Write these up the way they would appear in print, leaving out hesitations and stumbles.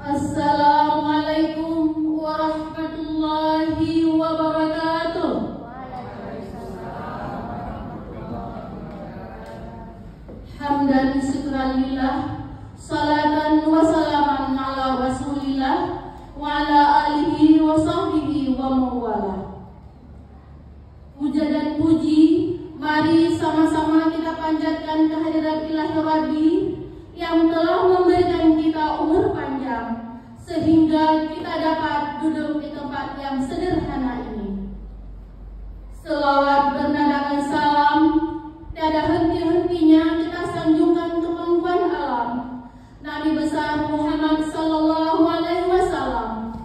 Assalamualaikum warahmatullahi wabarakatuh. Hamdan syukran lillah, salatan wa salaman ala rasulillah wa ala alihi wa sahbihi wa mawala. Puja dan puji, mari sama-sama kita panjatkan kehadirat Ilahi Rabbi yang telah memberikan kita umur panjang sehingga kita dapat duduk di tempat yang sederhana ini. Selawat bernadakan salam tiada henti-hentinya kita sanjungkan ke penghuan alam Nabi besar Muhammad sallallahu alaihi wasallam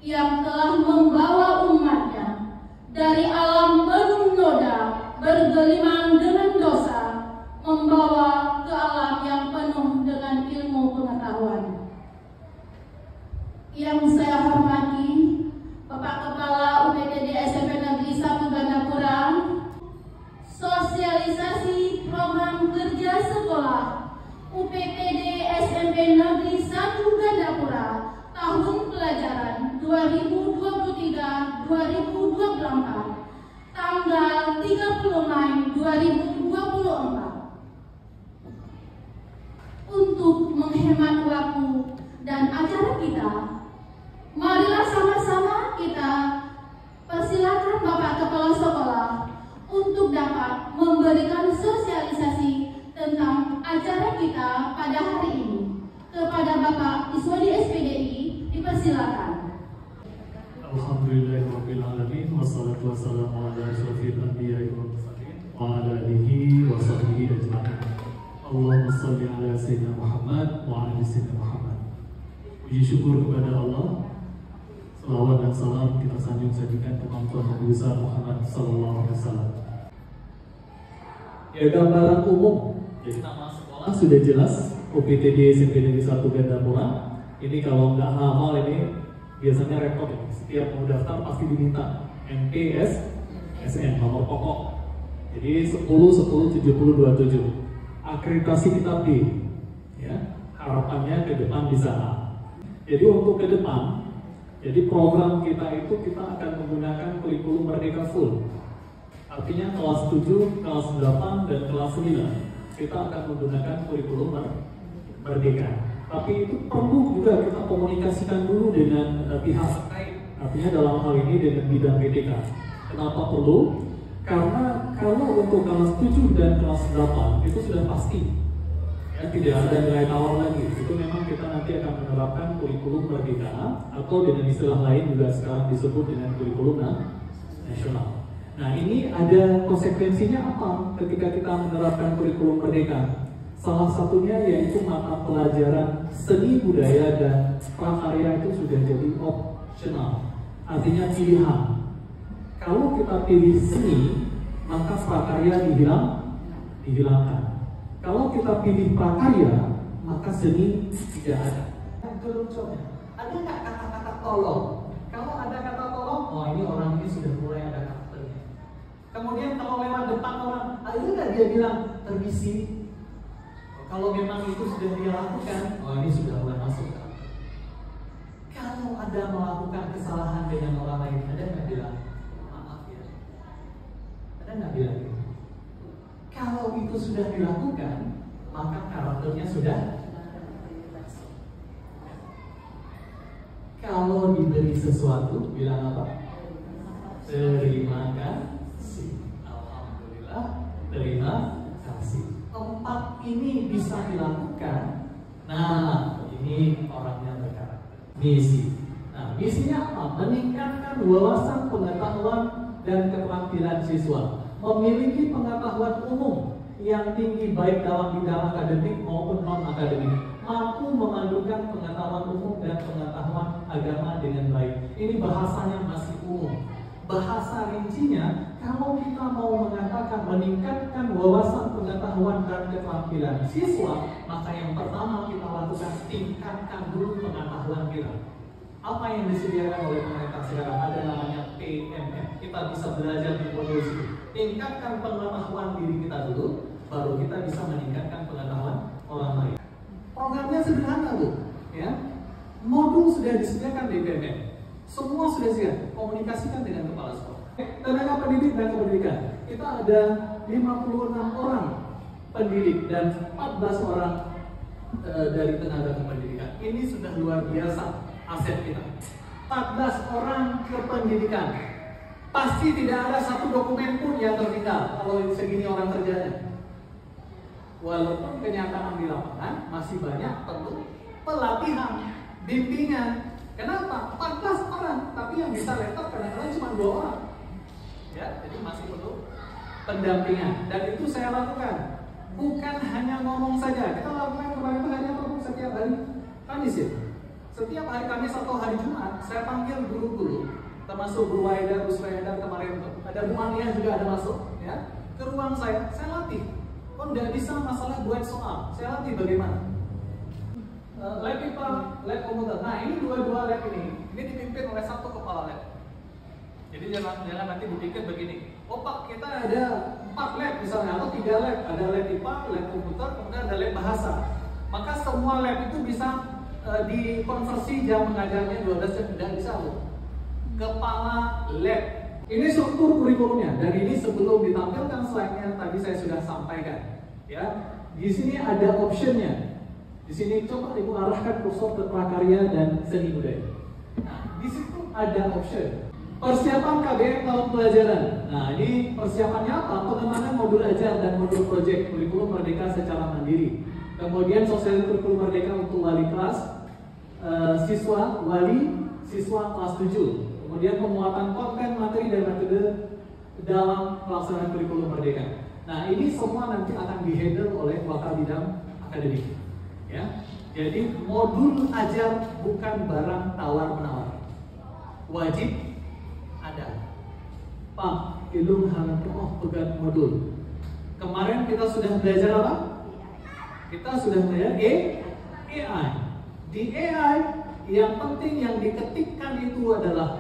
yang telah membawa umatnya dari alam penuh noda bergelimang dengan dosa membawa ke alam yang penuh dengan ilmu pengetahuan. Yang saya hormati Bapak Kepala UPTD SMP Negeri 1 Gandapura, sosialisasi program kerja sekolah UPTD SMP Negeri 1 Gandapura tahun pelajaran 2023-2024 tanggal 30 Mei 2024. Untuk menghemat waktu dan acara kita, marilah sama-sama kita persilakan Bapak Kepala Sekolah untuk dapat memberikan sosialisasi tentang acara kita pada hari ini. Kepada Bapak Iswadi SPDI, dipersilakan. Alhamdulillahirrahmanirrahim. Wassalatu wassalamu ala asyrofil anbiya'i wal mursalin wa ala alihi wa sahbihi ajma'in. Allahumma shalli ala sayyidina Muhammad wa ala sayyidina Muhammad. Puji syukur kepada Allah, selawat dan salam kita sanjung-sanjungkan ke Tuhan Nabi besar Muhammad sallallahu alaihi wasallam. Ya, gambaran umum. Jadi nama sekolah sudah jelas, UPTD SMP Negeri 1 Gandapura. Ini kalau nggak hafal ini biasanya repot ya. Setiap mau daftar pasti diminta NPS SN nomor pokok. Jadi 10 10 70 27. Akreditasi kita B. Ya, harapannya ke depan bisa A. Jadi untuk ke depan, jadi program kita itu kita akan menggunakan kurikulum Merdeka full. Artinya kelas 7, kelas 8 dan kelas 9 kita akan menggunakan kurikulum Merdeka. Tapi itu perlu juga kita komunikasikan dulu dengan pihak terkait. Artinya dalam hal ini dengan bidang PTK. Kenapa perlu? Karena kalau untuk kelas 7 dan kelas 8 itu sudah pasti ya, tidak ada nilai tawar lagi. Itu memang kita nanti akan menerapkan kurikulum Merdeka atau dengan istilah lain juga sekarang disebut dengan kurikulum nasional. Nah, ini ada konsekuensinya apa ketika kita menerapkan kurikulum Merdeka? Salah satunya yaitu mata pelajaran seni budaya dan prakarya itu sudah jadi opsional, artinya pilihan. Kalau kita pilih seni, maka prakarya dihilangkan. Kalau kita pilih prakarya, maka seni tidak ada. Ada nggak kata-kata tolong? Kalau ada kata tolong, oh ini orang ini sudah mulai ada karakternya. Kemudian kalau lewat depan orang, ada nggak dia bilang permisi? Kalau memang itu sudah dia lakukan, oh ini sudah mulai masuk. Kalau ada melakukan kesalahan dengan orang lain, ada nggak bilang maaf ya? Ada nggak bilang gitu? Kalau itu sudah dilakukan, maka karakternya sudah. Kalau diberi sesuatu, bilang apa? Terima kasih. Alhamdulillah, terima kasih. Tempat ini bisa dilakukan. Nah, ini orangnya berkarakter. Misi. Nah, misinya apa? Meningkatkan wawasan, pengetahuan, dan keterampilan siswa. Memiliki pengetahuan umum yang tinggi baik dalam bidang akademik maupun non-akademik. Mampu memandukan pengetahuan umum dan pengetahuan agama dengan baik. Ini bahasanya masih umum. Bahasa rincinya, kalau kita mau mengatakan meningkatkan wawasan, pengetahuan, dan keterampilan siswa, maka yang pertama kita lakukan tingkatkan dulu pengetahuan kita. Apa yang disediakan oleh pemerintah sekarang ada namanya PMF. Kita bisa belajar di produksi. Tingkatkan pengetahuan diri kita dulu, baru kita bisa meningkatkan pengetahuan orang lain. Programnya sederhana loh, ya. sudah disediakan di BMN. Semua sudah siap, komunikasikan dengan kepala sekolah. Tenaga pendidik dan kependidikan, kita ada 56 orang pendidik dan 14 orang dari tenaga kependidikan. Ini sudah luar biasa aset kita. 14 orang kependidikan. Pasti tidak ada satu dokumen pun yang tertinggal kalau segini orang kerjanya. Walaupun kenyataan di lapangan masih banyak perlu pelatihan, bimbingan. Kenapa? 14 orang, tapi yang bisa laptop kadang-kadang cuma 2 orang. Ya, jadi masih perlu pendampingan. Dan itu saya lakukan. Bukan hanya ngomong saja. Kita lakukan kemarin itu hanya ngomong setiap hari Kamis ya. Setiap hari Kamis atau hari Jumat, saya panggil guru-guru, termasuk Bu Waida, Bu Swaida kemarin itu. Ada Bu Ania juga ada masuk, ya, ke ruang saya latih. Oh, nggak bisa masalah buat soal, saya latih bagaimana. Lab IPA, lab komputer. Nah, ini dua lab ini dipimpin oleh satu kepala lab. Jadi jangan nanti dipikir begini. Oh Pak, kita ada 4 lab misalnya atau 3 lab. Ada lab IPA, lab komputer, kemudian ada lab bahasa. Maka semua lab itu bisa dikonversi jam mengajarnya 12 jam, tidak bisa loh. Kepala lab. Ini struktur kurikulumnya. Dan ini sebelum ditampilkan slide-nya tadi saya sudah sampaikan. Ya, di sini ada optionnya. Di sini coba Ibu arahkan kursor ke prakarya dan seni budaya. Nah, di situ ada option. Persiapan KBM tahun pelajaran. Nah, ini persiapannya apa? Pengembangan modul ajar dan modul proyek kurikulum merdeka secara mandiri. Kemudian sosial kurikulum merdeka untuk wali kelas, siswa kelas 7. Kemudian pemuatan konten, materi dan metode dalam pelaksanaan kurikulum merdeka. Nah, ini semua nanti akan dihandle oleh bakal bidang akademik. Ya, jadi modul ajar bukan barang tawar-menawar. Wajib ada. Pak, ilung halang pegat modul. Kemarin kita sudah belajar apa? Kita sudah belajar AI. Di AI yang penting yang diketikkan itu adalah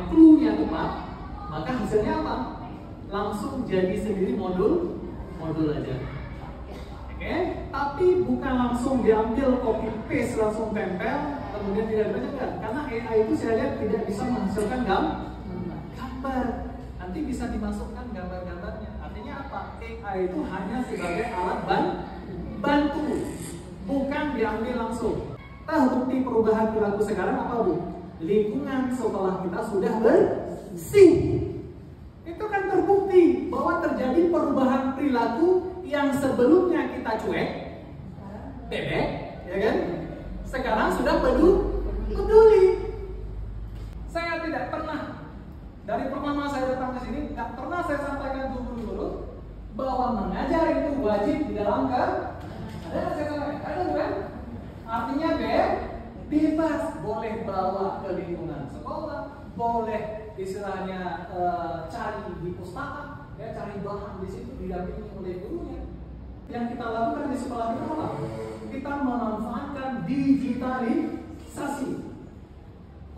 clue-nya tepat. Maka hasilnya apa? Langsung jadi sendiri modul ajar. Tapi bukan langsung diambil copy paste langsung tempel kemudian tidak dibaca, karena AI itu saya lihat tidak bisa menghasilkan gambar. Nanti bisa dimasukkan gambar-gambarnya. Artinya apa? AI itu hanya sebagai alat bantu, bukan diambil langsung. Bukti perubahan perilaku sekarang apa Bu? Lingkungan setelah kita sudah bersih. Itu kan terbukti bahwa terjadi perubahan perilaku yang sebelumnya kita cuek, bebek, ya kan? Sekarang sudah peduli. Saya tidak pernah dari pertama saya datang ke sini, tidak pernah saya sampaikan dulu bahwa mengajar itu wajib di dalam ada bukan? Artinya bebas, boleh bawa ke lingkungan sekolah, boleh istilahnya cari di pustaka. Ya, cari bahan di situ didampingi oleh gurunya. Yang kita lakukan di sekolah kita apa? Kita memanfaatkan digitalisasi.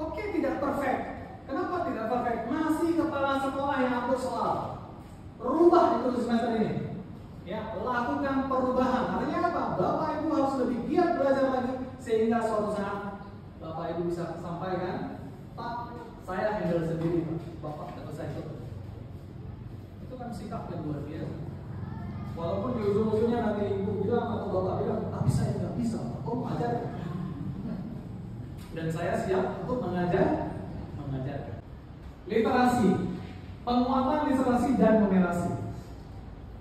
Oke, tidak perfect. Kenapa tidak perfect? Masih kepala sekolah yang upload soal. Rubah itu semester ini. Ya, lakukan perubahan. Artinya apa? Bapak Ibu harus lebih giat belajar lagi sehingga suatu saat Bapak Ibu bisa sampaikan, Pak, saya handle sendiri, Pak. Bapak tidak usah ikut. Itu kan sikap yang luar biasa. Walaupun di ujung-ujungnya nanti ibu bilang atau bapak bilang, tapi saya nggak bisa, kok ajar. Dan saya siap untuk mengajar. Literasi, penguatan literasi dan numerasi.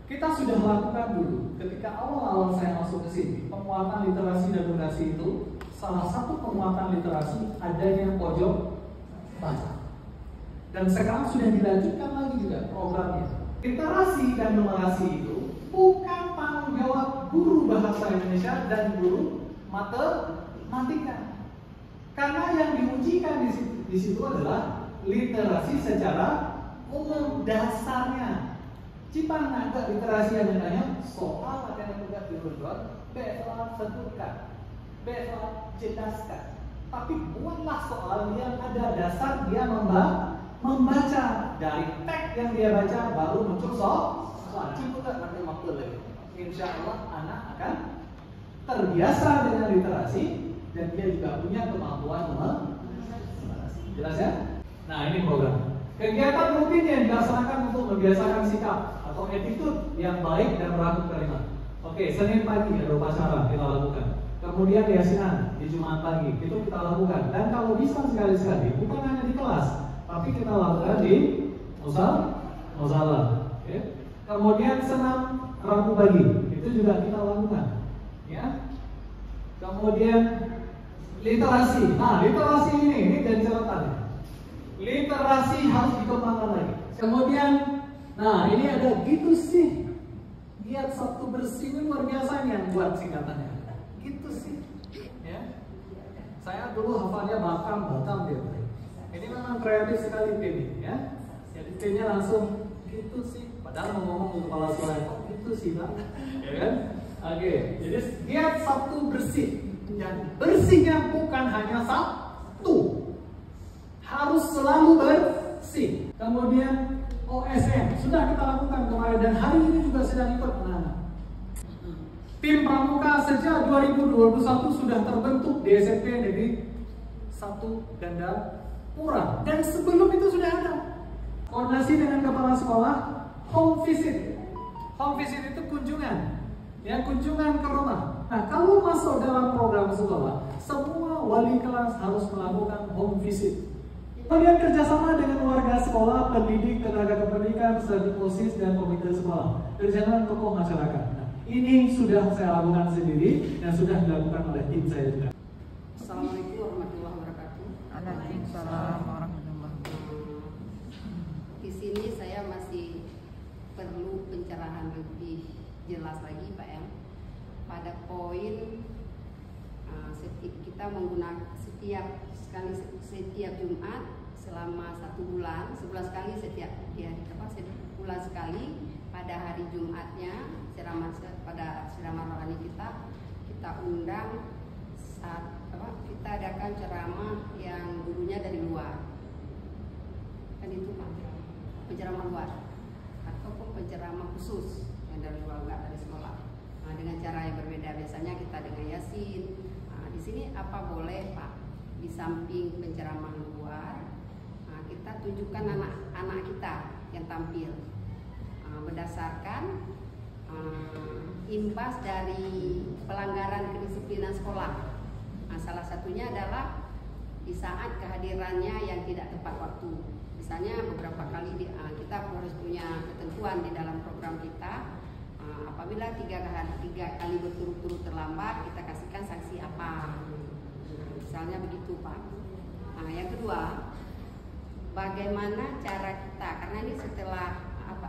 Kita sudah lakukan dulu. Ketika awal-awal saya masuk ke sini, penguatan literasi dan numerasi itu salah satu penguatan literasi adanya pojok baca. Dan sekarang sudah dilanjutkan lagi juga programnya. Literasi dan numerasi itu bukan tanggung jawab guru bahasa Indonesia dan guru matematika. Karena yang diujikan di situ adalah literasi secara umum dasarnya. Jika ada literasi yang ditanya soal akan juga dirunut, belah sebutkan, belah jelaskan. Tapi buatlah soal yang ada dasar dia membaca dari teks yang dia baca baru muncul soal. Cukup nanti waktu lagi. Insya Allah anak akan terbiasa dengan literasi dan dia juga punya kemampuan moderasi. Jelas ya? Nah, ini program. Kegiatan rutin yang dilaksanakan untuk membiasakan sikap atau attitude yang baik dan merangkul kalimat. Oke, Senin pagi ada upacara kita lakukan. Kemudian yasinan di Jumat pagi itu kita lakukan. Dan kalau bisa sekali-sekali, bukan hanya di kelas, tapi kita lakukan di musola. Okay. Kemudian senam Rabu pagi itu juga kita lakukan. Ya. Kemudian literasi. Nah, literasi ini jadi catatan. Literasi harus dikembangkan lagi. Kemudian, nah ini ada gitu sih. Giat Sabtu Bersih ini luar biasa yang buat singkatannya. Gitu sih. Ya. Saya dulu hafalnya Batam dia. Ini memang kreatif sekali tim ya. Jadi timnya langsung gitu sih. Padahal mau ngomong untuk kepala sekolah gitu sih Pak. Ya kan? Oke. Jadi giat Sabtu Bersih. Dan bersihnya bukan hanya Sabtu. Harus selalu bersih. Kemudian OSM sudah kita lakukan kemarin dan hari ini juga sedang ikut anak-anak. Tim Pramuka sejak 2021 sudah terbentuk di SMP Negeri 1 Gandapura dan sebelum itu sudah ada koordinasi dengan kepala sekolah home visit. Home visit itu kunjungan, ya kunjungan ke rumah. Nah kalau masuk dalam program sekolah, semua wali kelas harus melakukan home visit. Kemudian kerjasama dengan warga sekolah, pendidik, tenaga kependidikan, strategi OSIS, dan komite sekolah. Kerjasama tokoh masyarakat. Nah, ini sudah saya lakukan sendiri dan sudah dilakukan oleh tim saya juga. Assalamualaikum warahmatullahi wabarakatuh. Waalaikumsalam warahmatullahi wabarakatuh. Di sini saya masih perlu pencerahan lebih jelas lagi Pak M. Pada poin kita menggunakan setiap Jumat selama 1 bulan, 11 kali setiap bulan sekali pada hari Jumatnya pada ceramah rohani kita undang kita adakan ceramah yang gurunya dari luar, kan itu Pak, penceramah luar ataupun penceramah khusus yang dari luar, nggak dari sekolah. Nah, dengan cara yang berbeda, biasanya kita dengan Yasin. Nah, di sini apa boleh Pak, di samping penceramah luar, nah, kita tunjukkan anak-anak kita yang tampil berdasarkan imbas dari pelanggaran kedisiplinan sekolah. Nah, salah satunya adalah di saat kehadirannya yang tidak tepat waktu. Misalnya beberapa kali kita harus punya ketentuan di dalam program kita. Apabila 3 kali berturut-turut terlambat, kita kasihkan sanksi apa? Misalnya begitu Pak. Nah, yang kedua, bagaimana cara kita? Karena ini setelah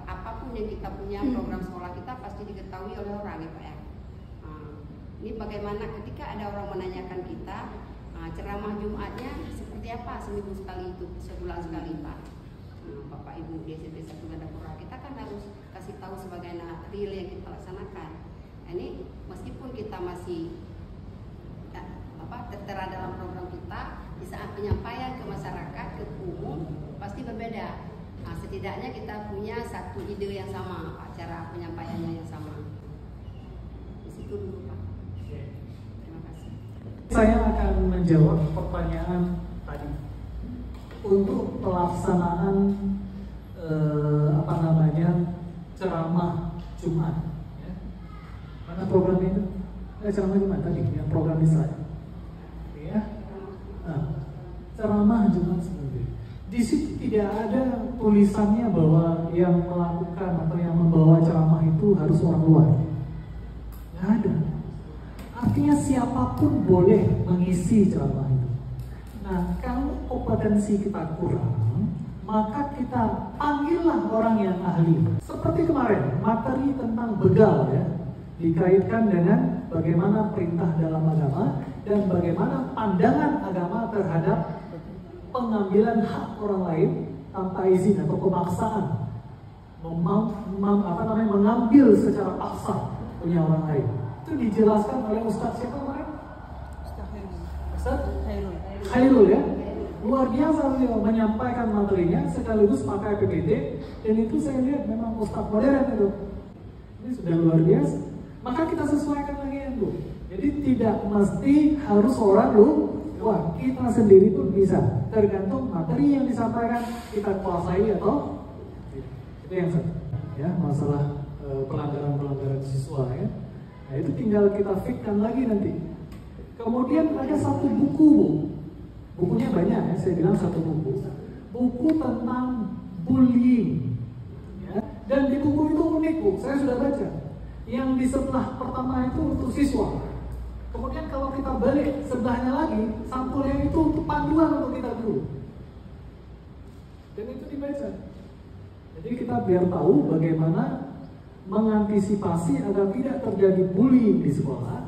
apapun yang kita punya program sekolah kita pasti diketahui oleh orang ya Pak ya. Ini bagaimana ketika ada orang menanyakan kita, ceramah Jumatnya seperti apa seminggu sekali itu, sebulan sekali Pak. Bapak Ibu di SMP 1 Gandapura, kita kan harus kasih tahu sebagai real yang kita laksanakan. Nah, ini meskipun kita masih tertera dalam program kita, di saat penyampaian ke masyarakat, ke umum pasti berbeda. Nah, setidaknya kita punya satu ide yang sama, Pak, cara penyampaiannya yang sama. Di situ dulu Pak. Terima kasih. Saya akan menjawab pertanyaan tadi. Untuk pelaksanaan ceramah Jumat, ya. Mana program itu? Ceramah Jumat tadi, yang program di slide. Ya. Nah, ceramah Jumat seperti itu. Di situ tidak ada tulisannya bahwa yang melakukan atau yang membawa ceramah itu harus orang luar. Tidak ada. Artinya siapapun boleh mengisi ceramah itu. Nah, kalau kompetensi kita kurang, maka kita panggillah orang yang ahli. Seperti kemarin, materi tentang begal ya, dikaitkan dengan bagaimana perintah dalam agama dan bagaimana pandangan agama terhadap pengambilan hak orang lain tanpa izin atau pemaksaan, mengambil secara paksa punya orang lain. Itu dijelaskan oleh Ustadz siapa kemarin? Ustadz Khairul ya. Luar biasa beliau menyampaikan materinya sekaligus pakai PPT, dan itu saya lihat memang Ustadz modern itu. Ini sudah luar biasa. Maka kita sesuaikan lagi ya Bu. Jadi tidak mesti harus orang luar, kita sendiri pun bisa. Tergantung materi yang disampaikan kita kuasai atau tidak. Itu yang satu. Ya, masalah pelanggaran siswa ya. Nah itu tinggal kita fikkan lagi nanti. Kemudian ada satu buku, bukunya banyak ya, saya bilang satu buku tentang bullying. Ya. Dan di buku itu unik Bu, saya sudah baca. Yang di sebelah pertama itu untuk siswa. Kemudian kalau kita balik sebelahnya lagi, sampulnya itu untuk panduan untuk kita guru. Dan itu dibaca. Jadi kita biar tahu bagaimana mengantisipasi agar tidak terjadi bullying di sekolah,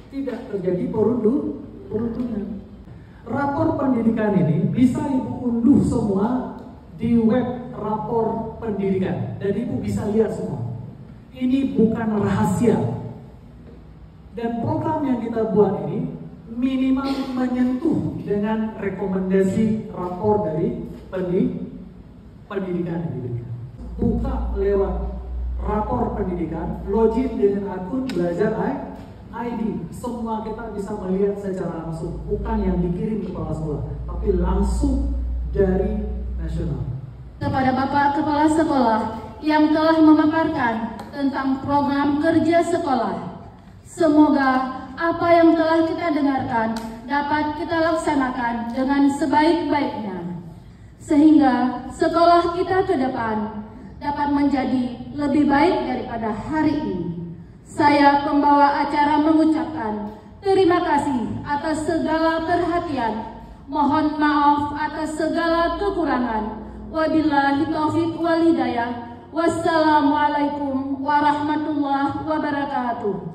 tidak terjadi perundungan. Rapor pendidikan ini bisa Ibu unduh semua di web rapor pendidikan dan Ibu bisa lihat semua. Ini bukan rahasia. Dan program yang kita buat ini minimal menyentuh dengan rekomendasi rapor dari pendidikan yang diberikan. Buka lewat rapor pendidikan, login dengan akun Belajar ID. Semua kita bisa melihat secara langsung, bukan yang dikirim ke kepala sekolah, tapi langsung dari nasional. Kepada Bapak Kepala Sekolah yang telah memaparkan tentang program kerja sekolah, semoga apa yang telah kita dengarkan dapat kita laksanakan dengan sebaik-baiknya, sehingga sekolah kita ke depan dapat menjadi lebih baik daripada hari ini. Saya pembawa acara mengucapkan terima kasih atas segala perhatian. Mohon maaf atas segala kekurangan. Wabillahi taufiq wal hidayah. Wassalamualaikum warahmatullahi wabarakatuh.